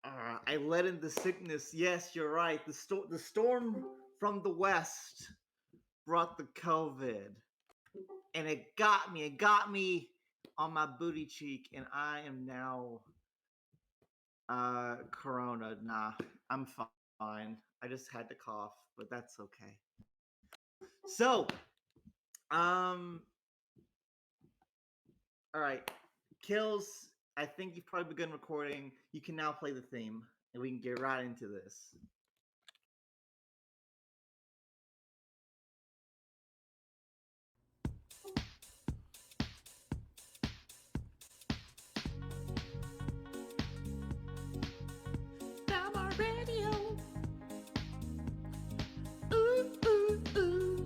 I let in the sickness. Yes, you're right. The storm from the west brought the COVID, and it got me. It got me on my booty cheek, and I am now corona. Nah, I'm fine. I just had to cough, but that's okay. So, um, all right, kills. I think you've probably begun recording. You can now play the theme, and we can get right into this. Thelma Radio. Ooh, ooh, ooh.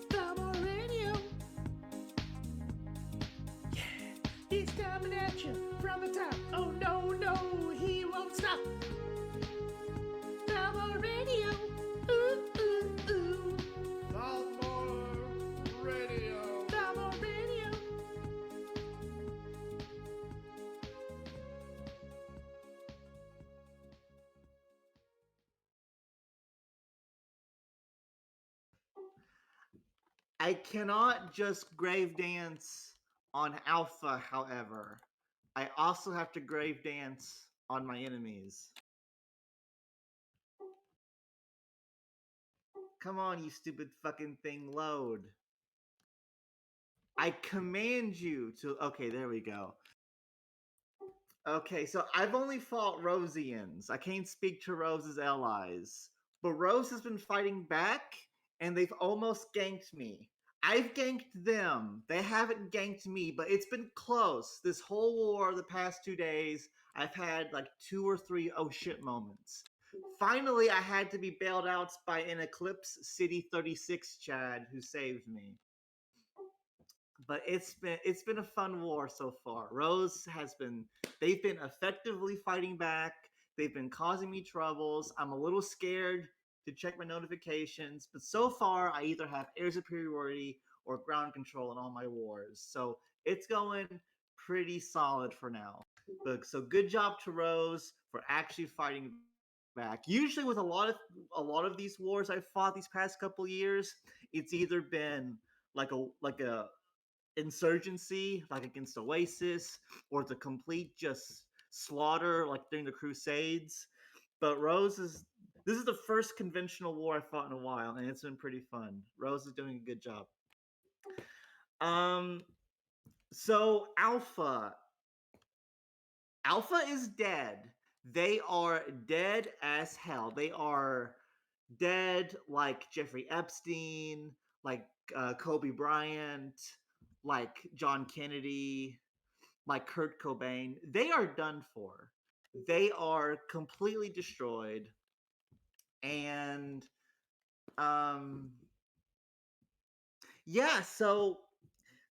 Thelma Radio. Yeah, he's coming at you from the top. Oh no, no, he won't stop. Thelma Radio. Ooh, ooh, ooh. Thelma Radio. Thelma Radio. I cannot just grave dance on Alpha, however. I also have to grave dance on my enemies. Come on, you stupid fucking thing, load. I command you to. Okay, there we go. Okay, so I've only fought Rosians. I can't speak to Rose's allies. But Rose has been fighting back, and they've almost ganked me. I've ganked them. They haven't ganked me, but it's been close. This whole war, the past 2 days, I've had like 2 or 3 oh shit moments. Finally, I had to be bailed out by an Eclipse City 36 Chad who saved me. But it's been a fun war so far. Rose has been they've been effectively fighting back. They've been causing me troubles. I'm a little scared to check my notifications, but so far I either have air superiority or ground control in all my wars. So it's going pretty solid for now. But so good job to Rose for actually fighting back. Usually with a lot of these wars I've fought these past couple years, it's either been like a insurgency, like against Oasis, or the complete just slaughter, like during the Crusades. But Rose is this is the first conventional war I fought in a while, and it's been pretty fun. Rose is doing a good job. Um, so Alpha is dead. They are dead as hell. They are dead like Jeffrey Epstein, like Kobe Bryant, like John Kennedy, like Kurt Cobain. They are done for. They are completely destroyed. And um yeah, so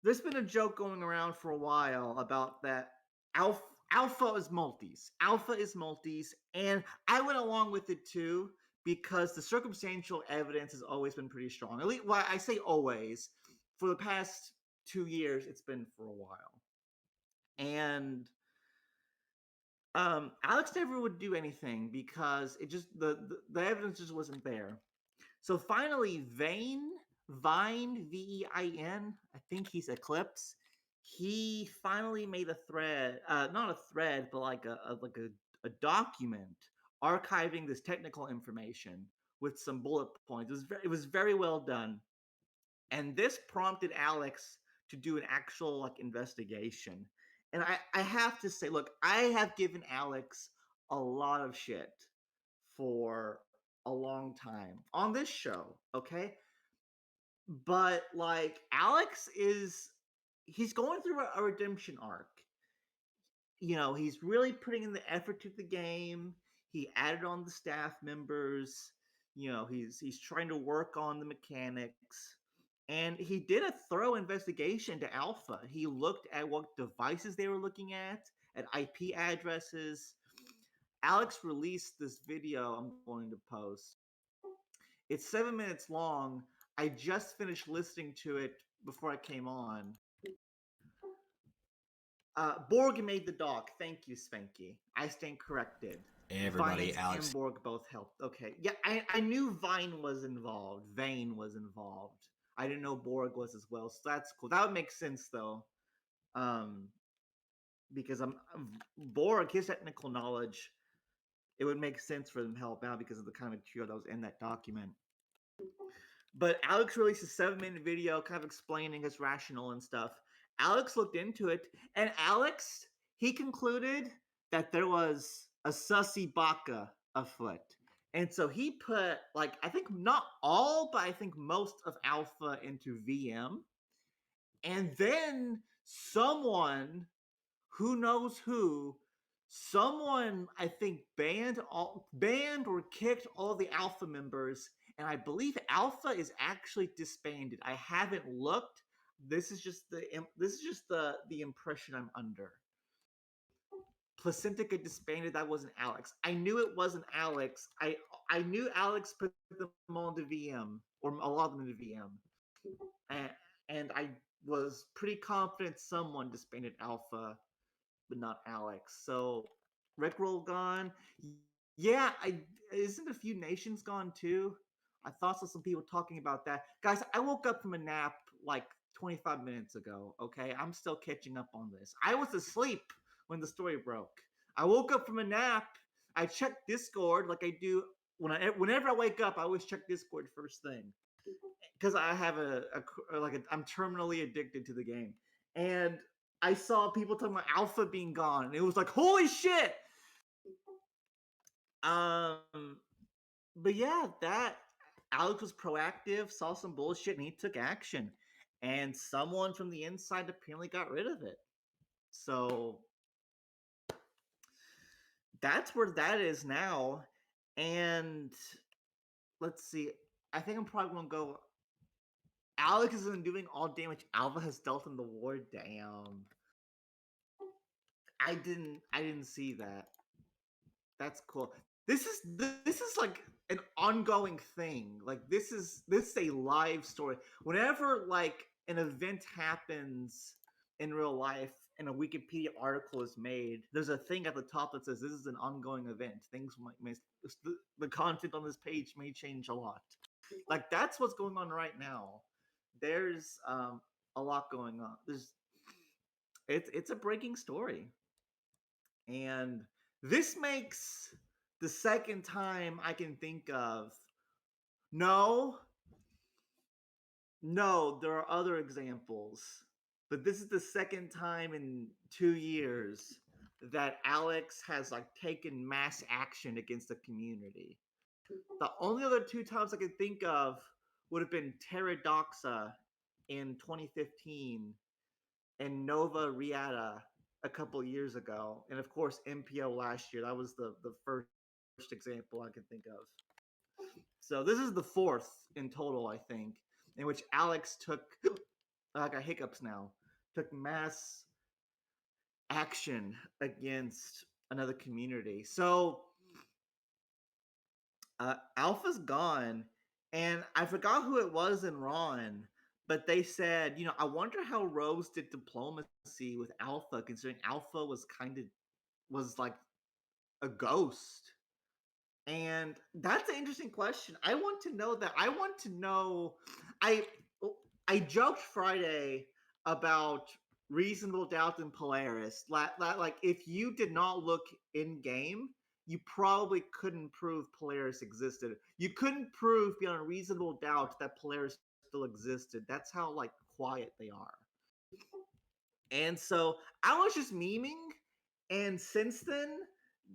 there's been a joke going around for a while about that alpha alpha is multis. Alpha is multis, and I went along with it too because the circumstantial evidence has always been pretty strong. At least, well, I say always. For the past 2 years, it's been for a while, and Alex never would do anything because it just the evidence just wasn't there. So finally, Vine, Vein, I think he's Eclipse. He finally made a thread, not a thread, but like a document archiving this technical information with some bullet points. It was very well done, and this prompted Alex to do an actual like investigation. And I have to say, look, I have given Alex a lot of shit for a long time on this show, okay? But like Alex is he's going through a redemption arc. He's really putting in the effort to the game. He added on the staff members. He's trying to work on the mechanics. And he did a thorough investigation to Alpha. He looked at what devices they were looking at IP addresses. Alex released this video I'm going to post. It's 7 minutes long. I just finished listening to it before I came on. Borg made the dog. Thank you, Spanky. I stand corrected. Everybody, Vines Alex. and Borg both helped. Okay. Yeah, I knew Vine was involved. Vane was involved. I didn't know Borg was as well. So that's cool. That would make sense though. Um, because Borg, his technical knowledge, it would make sense for them to help out because of the kind of trio that was in that document. But Alex released a 7-minute video kind of explaining his rationale and stuff. Alex looked into it, and Alex, he concluded that there was a sussy baka afoot. And so he put, like, I think not all, but I think most of Alpha into VM. And then someone, who knows who, someone I think banned or kicked all the Alpha members, and I believe Alpha is actually disbanded. I haven't looked. This is just the impression I'm under. Placentica disbanded. That wasn't Alex. I knew it wasn't Alex. I knew Alex put them all into VM, or a lot of them into VM, and I was pretty confident someone disbanded Alpha, but not Alex. So Rickroll gone. Yeah, isn't a few nations gone too? I thought saw some people talking about that. Guys, I woke up from a nap like 25 minutes ago, okay? I'm still catching up on this. I was asleep when the story broke. I woke up from a nap. I checked Discord like I do whenever I wake up. I always check Discord first thing because I have I'm terminally addicted to the game, and I saw people talking about Alpha being gone, and it was like, holy shit! But yeah, that Alex was proactive, saw some bullshit, and he took action. And someone from the inside apparently got rid of it. So that's where that is now. And let's see. I think I'm probably gonna go. Alex isn't doing all damage Alpha has dealt in the war. Damn. I didn't see that. That's cool. This is like an ongoing thing. Like this is a live story. Whenever like an event happens in real life and a Wikipedia article is made, there's a thing at the top that says this is an ongoing event. Things the content on this page may change a lot. Like that's what's going on right now. There's a lot going on. It's a breaking story. And this makes the second time I can think of. No, there are other examples, but this is the second time in 2 years that Alex has like taken mass action against the community. The only other 2 times I can think of would have been Pterodoxa in 2015 and Nova Riata a couple years ago, and of course MPO last year. That was the first example I can think of. So this is the 4th in total, I think, in which Alex took, I got hiccups now, took mass action against another community. So Alpha's gone, and I forgot who it was in Ron, but they said, I wonder how Rose did diplomacy with Alpha, considering Alpha was like a ghost. And that's an interesting question. I want to know that. I want to know. I joked Friday about reasonable doubt in Polaris. Like if you did not look in game, you probably couldn't prove Polaris existed. You couldn't prove beyond reasonable doubt that Polaris still existed. That's how like quiet they are. And so I was just memeing, and since then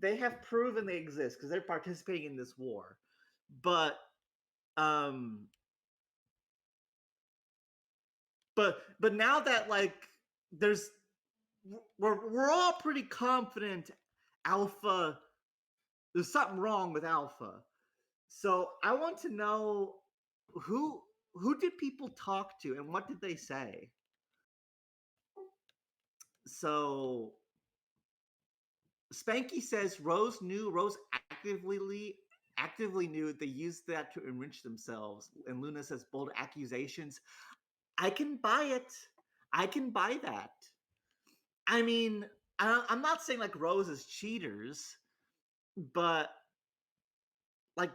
they have proven they exist because they're participating in this war. But but now that like we're all pretty confident Alpha, there's something wrong with Alpha. So I want to know who did people talk to and what did they say? So Spanky says Rose actively knew they used that to enrich themselves. And Luna says bold accusations. I can buy it. I can buy that. I mean, I'm not saying like Rose is cheaters, but like,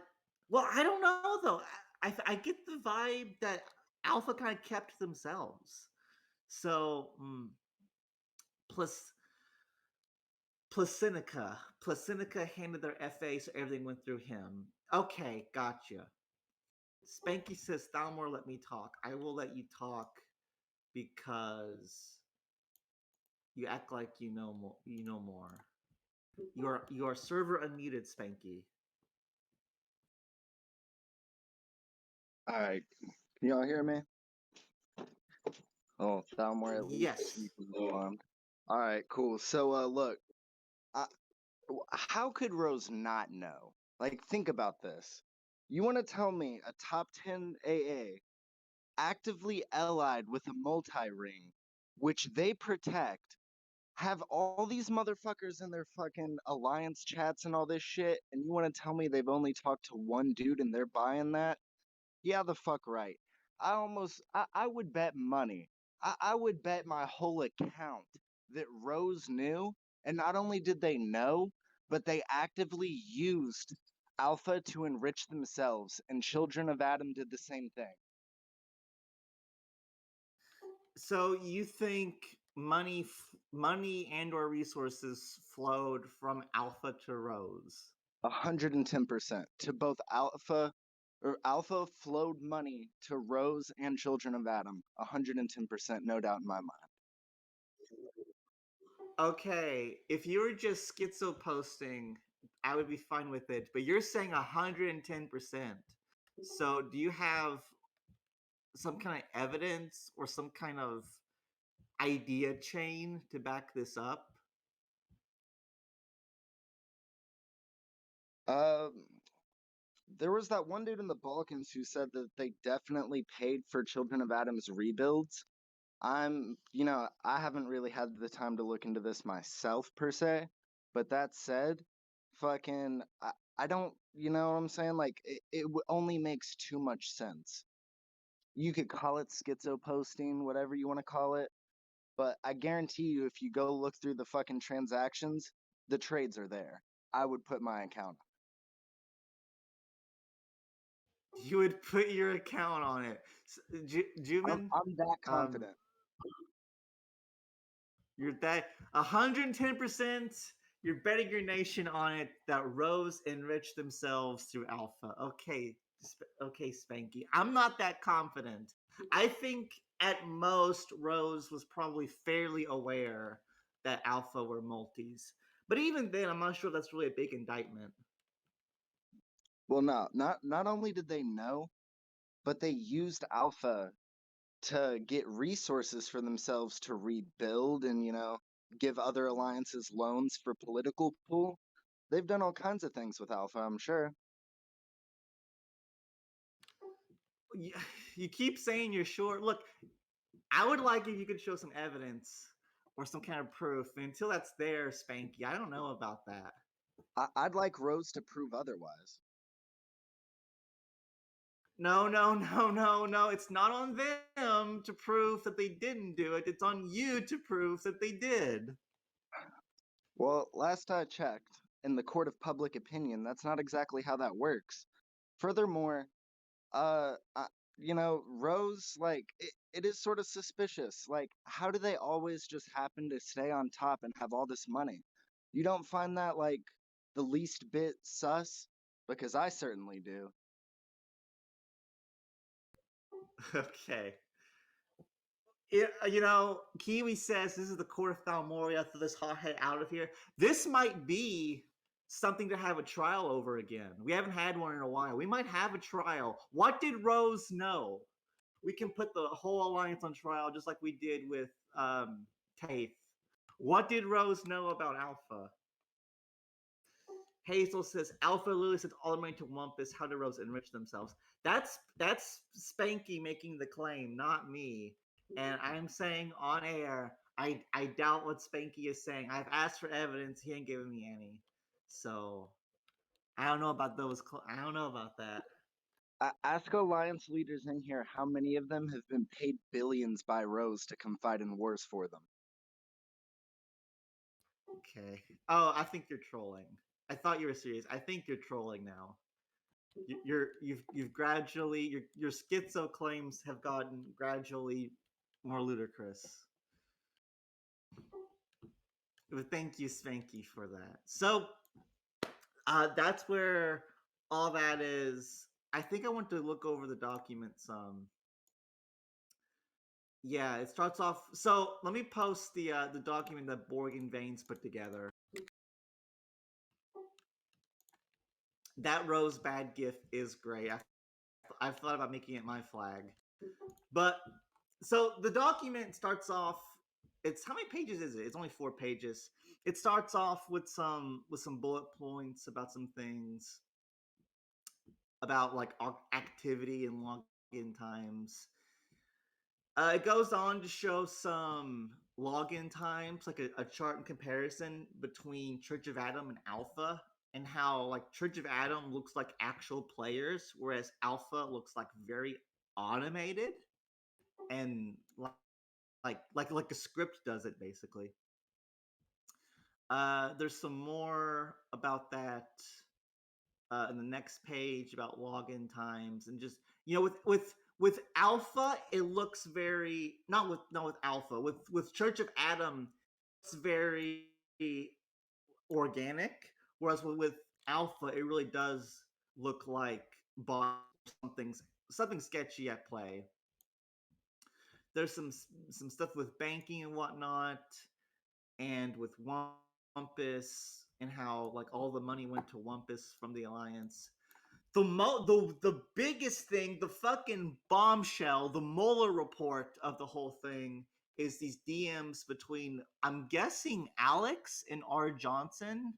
well, I don't know though. I get the vibe that Alpha kind of kept themselves. So, plus Placinica handed their FA, so everything went through him. Okay, gotcha. Spanky says, Thalmor, let me talk. I will let you talk because you act like you know more. You know more. You are server unmuted, Spanky. All right, can y'all hear me? Oh, Thalmor at least Yes. you can respond. All right, cool. So, look, I, how could Rose not know? Like, think about this. You want to tell me a top 10 AA actively allied with a multi-ring, which they protect, have all these motherfuckers in their fucking alliance chats and all this shit, and you want to tell me they've only talked to one dude and they're buying that? Yeah, the fuck right. I would bet money. I would bet my whole account that Rose knew, and not only did they know, but they actively used Alpha to enrich themselves, and Children of Adam did the same thing. So you think money and/or resources flowed from Alpha to Rose? 110% to both Alpha, or Alpha flowed money to Rose and Children of Adam. 110%, no doubt in my mind. Okay, if you were just schizo posting, I would be fine with it. But you're saying 110%. So do you have some kind of evidence or some kind of idea chain to back this up? There was that one dude in the Balkans who said that they definitely paid for Children of Adam's rebuilds. I haven't really had the time to look into this myself per se, but that said, I don't, you know what I'm saying? Like, only makes too much sense. You could call it schizo posting, whatever you want to call it, but I guarantee you, if you go look through the fucking transactions, the trades are there. I would put my account. You would put your account on it. Juman, I'm that um, confident. you're that 110%. You're betting your nation on it that Rose enriched themselves through Alpha. Okay, okay, Spanky. I'm not that confident. I think at most Rose was probably fairly aware that Alpha were multis. But even then, I'm not sure that's really a big indictment. Well, no, not only did they know, but they used Alpha to get resources for themselves to rebuild and, give other alliances loans for political pool. They've done all kinds of things with Alpha, I'm sure. You keep saying you're sure. Look, I would like if you could show some evidence or some kind of proof. Until that's there, Spanky, I don't know about that. I'd like Rose to prove otherwise. No, no, no, no, no. It's not on them to prove that they didn't do it. It's on you to prove that they did. Well, last I checked, in the court of public opinion, that's not exactly how that works. Furthermore, uh, I, Rose, like, it is sort of suspicious. Like, how do they always just happen to stay on top and have all this money? You don't find that, like, the least bit sus? Because I certainly do. Okay. Kiwi says this is the court of Thalmoria, throw this hothead out of here. This might be something to have a trial over again. We haven't had one in a while. We might have a trial. What did Rose know? We can put the whole alliance on trial just like we did with Taith. What did Rose know about Alpha? Hazel says Alpha Lily sent all the money to Wumpus. How did Rose enrich themselves? That's Spanky making the claim, not me. And I'm saying on air, I doubt what Spanky is saying. I've asked for evidence. He ain't giving me any. So I don't know about those. I don't know about that. Ask alliance leaders in here how many of them have been paid billions by Rose to come fight in wars for them. Okay. Oh, I think you're trolling. I thought you were serious. I think you're trolling now. You've gradually your schizo claims have gotten gradually more ludicrous. But thank you, Spanky, for that. So that's where all that is. I think I want to look over the document some. Yeah, it starts off. So let me post the document that Borg and Vanes put together. That Rosebad gif is great. I've thought about making it my flag. But so the document starts off. It's how many pages is it? It's only 4 pages. It starts off with some bullet points about some things about like activity and login times. It goes on to show some login times, like a chart and comparison between Church of Adam and Alpha, and how like Church of Adam looks like actual players, whereas Alpha looks like very automated and like a script does it basically. There's some more about that in the next page about login times and just with Alpha it looks very not with Alpha with Church of Adam it's very organic, whereas with Alpha it really does look like something sketchy at play. There's some stuff with banking and whatnot, and with Wumpus and how like all the money went to Wumpus from the Alliance. The biggest thing, the fucking bombshell, the Mueller report of the whole thing is these DMs between I'm guessing Alex and R. Johnson.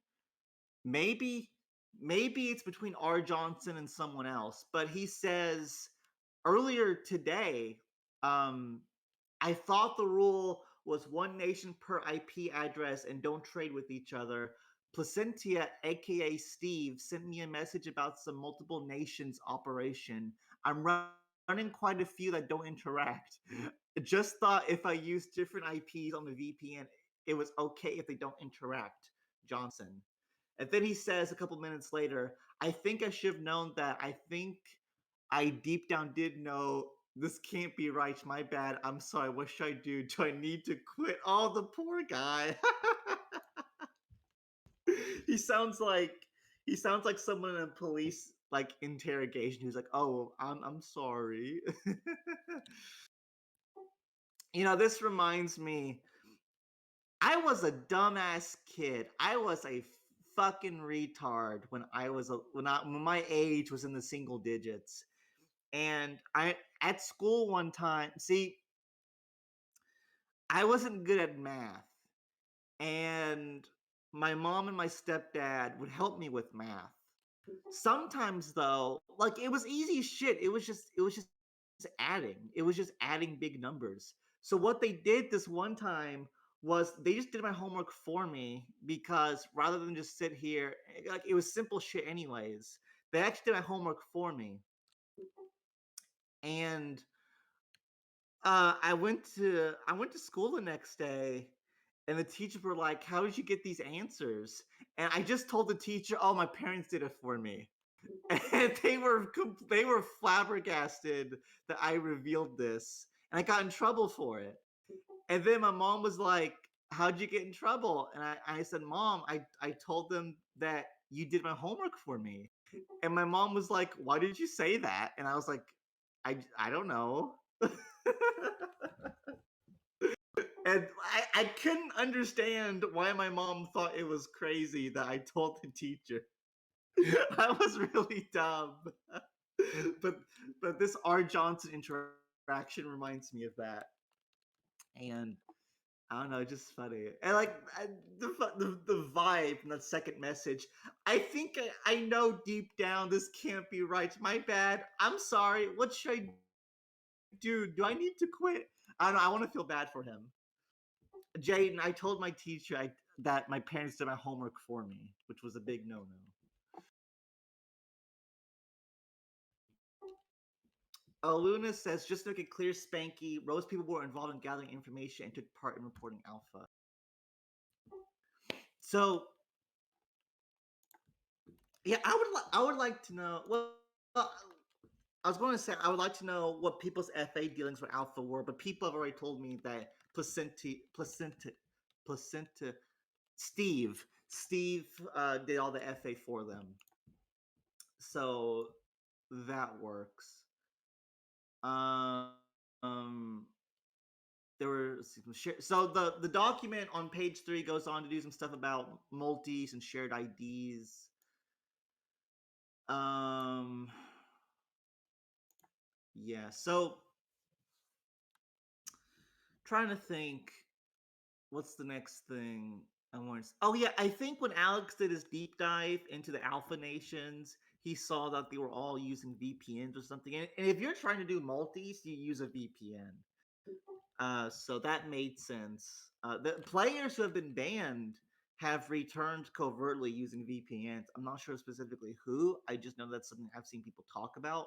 Maybe it's between R. Johnson and someone else, but he says earlier today, I thought the rule was one nation per IP address and don't trade with each other. Placentia, aka Steve, sent me a message about some multiple nations operation. I'm running quite a few that don't interact. Just thought if I use different IPs on the VPN, it was okay if they don't interact. Johnson. And then he says a couple minutes later, I think I should have known that. I think I deep down did know this can't be right. My bad. I'm sorry. What should I do? Do I need to quit? Oh, the poor guy. he sounds like someone in a police like interrogation who's like, "Oh, I'm sorry." This reminds me. I was a dumbass kid. I was a fucking retard when when my age was in the single digits. And I at school one time, see, I wasn't good at math. And my mom and my stepdad would help me with math. Sometimes though, like it was easy shit. It was just adding. It was just adding big numbers. So what they did this one time was they just did my homework for me because rather than just sit here, like it was simple shit anyways. They actually did my homework for me. And I went to school the next day, and the teachers were like, "How did you get these answers?" And I just told the teacher, "Oh, my parents did it for me," and they were flabbergasted that I revealed this, and I got in trouble for it. And then my mom was like, "How'd you get in trouble?" And I said, "Mom, I told them that you did my homework for me." And my mom was like, "Why did you say that?" And I was like, I don't know." And I couldn't understand why my mom thought it was crazy that I told the teacher. I was really dumb. but this R. Johnson interaction reminds me of that. And I don't know, just funny. And like the vibe from that second message. I think I know deep down this can't be right. My bad. I'm sorry. What should I do? Do I need to quit? I don't know. I want to feel bad for him. Jaden, I told my teacher that my parents did my homework for me, which was a big no-no. Luna says, just to make it clear, Spanky, Rose people were involved in gathering information and took part in reporting Alpha. So yeah, I would like to know. Well, I was going to say I would like to know what people's FA dealings with Alpha were, but people have already told me that placenta. Steve did all the FA for them, so that works. Um, there were so the document on page 3 goes on to do some stuff about multis and shared IDs. Yeah, so trying to think what's the next thing I want to. Oh yeah, I think when Alex did his deep dive into the Alpha Nations, he saw that they were all using VPNs or something. And if you're trying to do multis, you use a VPN. So that made sense. The players who have been banned have returned covertly using VPNs. I'm not sure specifically who. I just know that's something I've seen people talk about.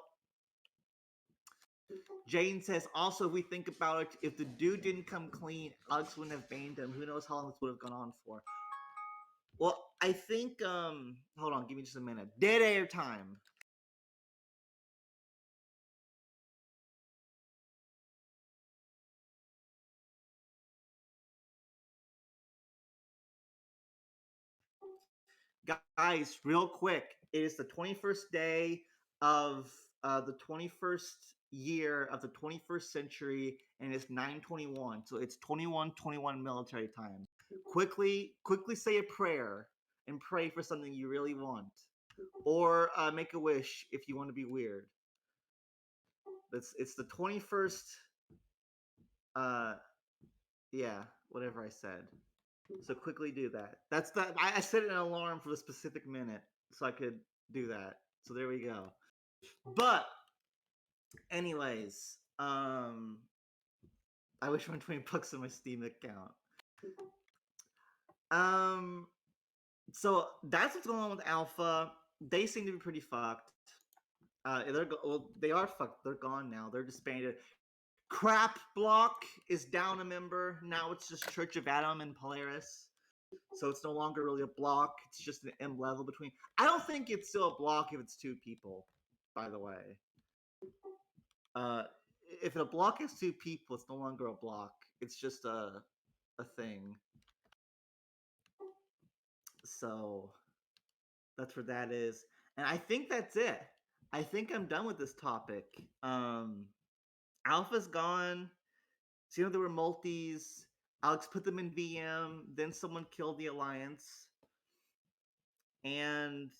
Jane says, also, if we think about it, if the dude didn't come clean, Alex wouldn't have banned him. Who knows how long this would have gone on for? Well, I think, hold on, give me just a minute. Dead air time. Guys, real quick, it is the 21st day of the 21st year of the 21st century, and it's 9:21, so it's 21:21 military time. Quickly say a prayer and pray for something you really want, or make a wish if you want to be weird. It's the 21st. Yeah, whatever I said. So quickly do that. That's that. I set an alarm for the specific minute so I could do that. So there we go. But anyways, I wish I had 20 bucks in my Steam account. So that's what's going on with Alpha. They seem to be pretty fucked. They are fucked. They're gone now. They're disbanded. Crap Block is down a member. Now it's just Church of Adam and Polaris. So it's no longer really a block. It's just an M level between. I don't think it's still a block if it's 2 people, by the way. If a block is 2 people, it's no longer a block. It's just a thing. So that's where that is. And I think that's it. I think I'm done with this topic. Alpha's gone. So, there were multis. Alex put them in VM. Then someone killed the Alliance. And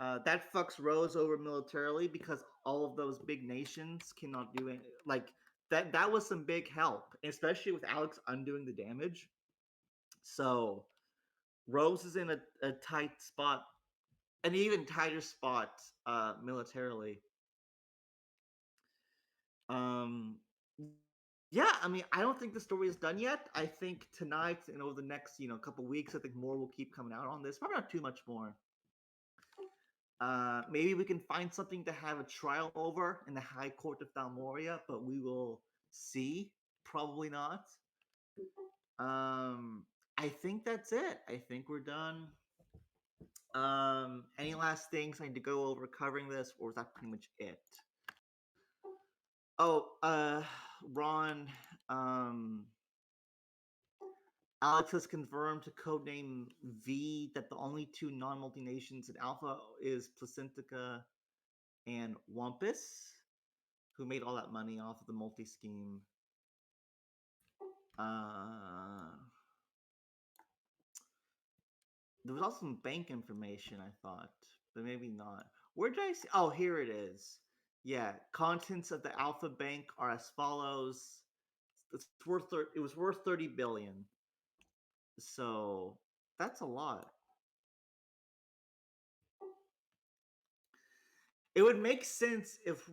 that fucks Rose over militarily because all of those big nations cannot do it. Like, that was some big help, especially with Alex undoing the damage. So, Rose is in a tight spot, an even tighter spot militarily. Yeah, I mean, I don't think the story is done yet. I think tonight and over the next, couple weeks, I think more will keep coming out on this. Probably not too much more. Maybe we can find something to have a trial over in the High Court of Thalmoria, but we will see. Probably not. I think that's it. I think we're done. Any last things I need to go over covering this, or is that pretty much it? Oh, Ron, Alex has confirmed to codename V that the only 2 non-multi nations in Alpha is Placentica and Wampus, who made all that money off of the multi scheme. There was also some bank information, I thought, but maybe not. Where did I see? Oh, here it is. Yeah, contents of the Alpha Bank are as follows. It was worth 30 billion. So that's a lot. It would make sense if.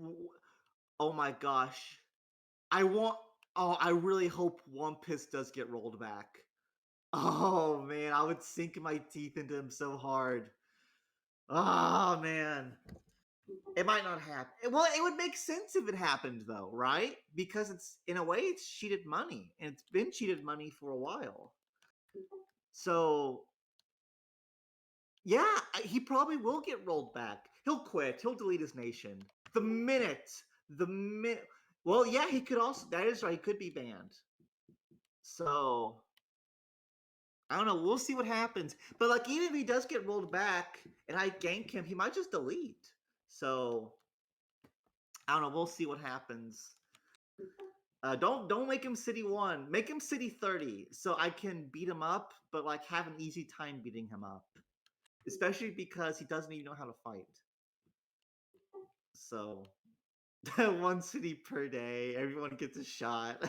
Oh my gosh, I really hope One Piss does get rolled back. Oh man, I would sink my teeth into him so hard. Oh man. It might not happen. Well, it would make sense if it happened though, right? Because it's in a way it's cheated money, and it's been cheated money for a while. So yeah, he probably will get rolled back. He'll quit. He'll delete his nation the minute. Well, yeah, he could also. That is right. He could be banned. So I don't know. We'll see what happens. But like, even if he does get rolled back and I gank him, he might just delete. So I don't know. We'll see what happens. Don't make him city 1. Make him city 30, so I can beat him up, but like have an easy time beating him up. Especially because he doesn't even know how to fight. So 1 city per day, everyone gets a shot.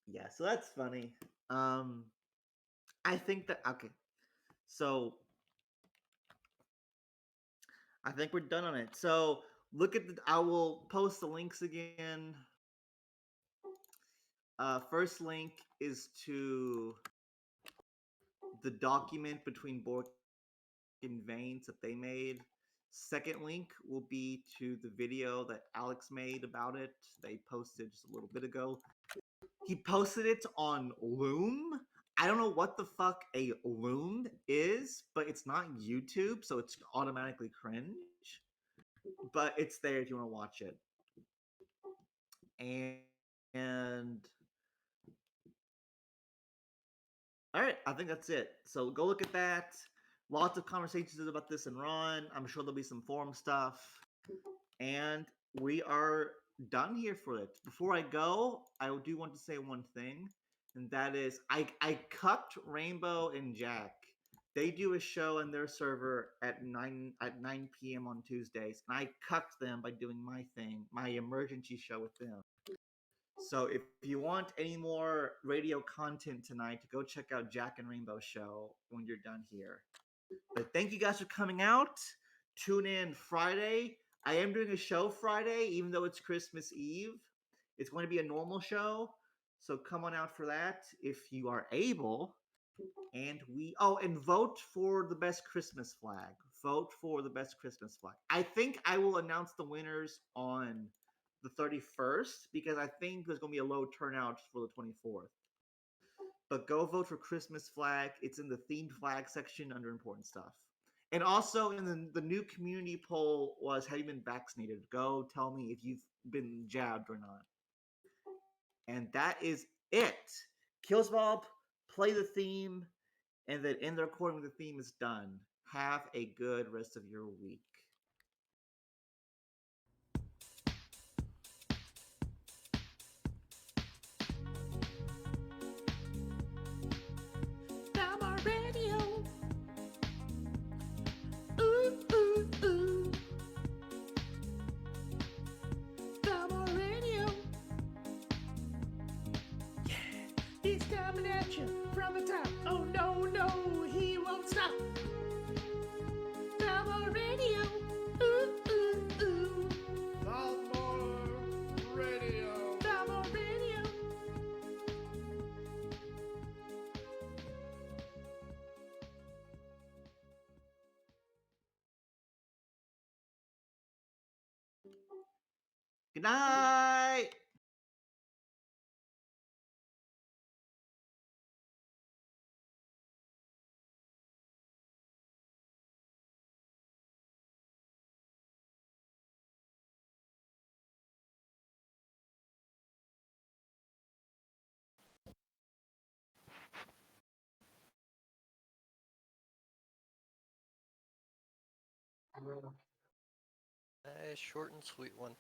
Yeah, so that's funny. I think that okay. So I think we're done on it. So look at I will post the links again. First link is to the document between Bork and Veins that they made. Second link will be to the video that Alex made about it. They posted just a little bit ago. He posted it on Loom. I don't know what the fuck a Loom is, but it's not YouTube, so it's automatically cringe. But it's there if you want to watch it. And all right, I think that's it. So go look at that. Lots of conversations about this in Ron. I'm sure there'll be some forum stuff. And we are done here for it. Before I go, I do want to say one thing, and that is I cucked Rainbow and Jack. They do a show on their server at 9 p.m. on Tuesdays, and I cucked them by doing my thing, my emergency show with them. So if you want any more radio content tonight, go check out Jack and Rainbow show when you're done here. But thank you guys for coming out. Tune in Friday. I am doing a show Friday, even though it's Christmas Eve. It's going to be a normal show. So come on out for that if you are able. And and vote for the best Christmas flag. Vote for the best Christmas flag. I think I will announce the winners on the 31st because I think there's going to be a low turnout for the 24th. But go vote for Christmas flag. It's in the themed flag section under important stuff. And also in the new community poll was, have you been vaccinated? Go tell me if you've been jabbed or not. And that is it. Killsbob, play the theme, and then end the recording when the theme is done. Have a good rest of your week. Dama Radio. Ooh, ooh, ooh. Dama Radio. Yeah, he's coming at you from the top. Oh no, no, he won't stop. Dama Radio. Ooh, ooh, ooh. Baltimore Radio. Dama Radio. Good night. A short and sweet one.